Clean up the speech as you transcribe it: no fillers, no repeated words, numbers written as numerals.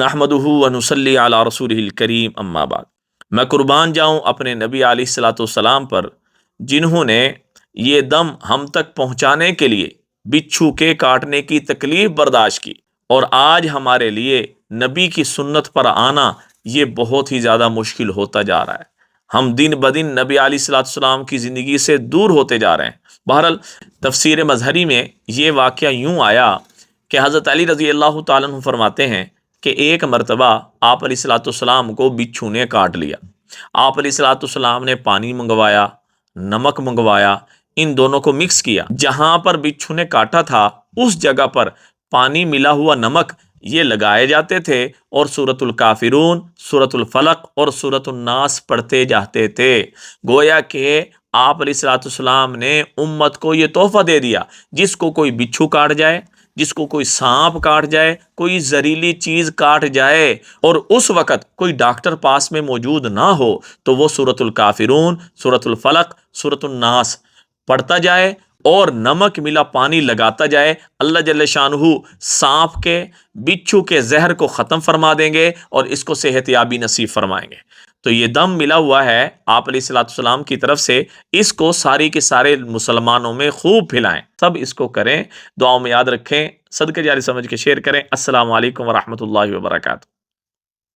نحمدہ و نصلی علی رسولہ الکریم اما بعد۔ میں قربان جاؤں اپنے نبی علیہ الصلوۃ والسلام پر، جنہوں نے یہ دم ہم تک پہنچانے کے لیے بچھو کے کاٹنے کی تکلیف برداشت کی، اور آج ہمارے لیے نبی کی سنت پر آنا یہ بہت ہی زیادہ مشکل ہوتا جا رہا ہے۔ ہم دن بدن نبی علیہ الصلوۃ والسلام کی زندگی سے دور ہوتے جا رہے ہیں۔ بہرحال تفسیر مظہری میں یہ واقعہ یوں آیا کہ حضرت علی رضی اللہ تعالیٰ عنہ فرماتے ہیں کہ ایک مرتبہ آپ علیہ الصلوۃ والسلام کو بچھو نے کاٹ لیا۔ آپ علیہ الصلوۃ والسلام نے پانی منگوایا، نمک منگوایا، ان دونوں کو مکس کیا۔ جہاں پر بچھو نے کاٹا تھا اس جگہ پر پانی ملا ہوا نمک یہ لگائے جاتے تھے، اور سورۃ الکافرون، سورۃ الفلق اور سورۃ الناس پڑھتے جاتے تھے۔ گویا کہ آپ علیہ الصلوۃ والسلام نے امت کو یہ تحفہ دے دیا، جس کو کوئی بچھو کاٹ جائے، جس کو کوئی سانپ کاٹ جائے، کوئی زہریلی چیز کاٹ جائے، اور اس وقت کوئی ڈاکٹر پاس میں موجود نہ ہو، تو وہ سورۃ الکافرون، سورۃ الفلق، سورۃ الناس پڑھتا جائے اور نمک ملا پانی لگاتا جائے۔ اللہ جل شانہ سانپ کے، بچھو کے زہر کو ختم فرما دیں گے اور اس کو صحت یابی نصیب فرمائیں گے۔ تو یہ دم ملا ہوا ہے آپ علیہ الصلوۃ والسلام کی طرف سے، اس کو ساری کے سارے مسلمانوں میں خوب پھیلائیں، سب اس کو کریں، دعاؤں میں یاد رکھیں، صدقہ جاری سمجھ کے شیئر کریں۔ السلام علیکم ورحمۃ اللہ وبرکاتہ۔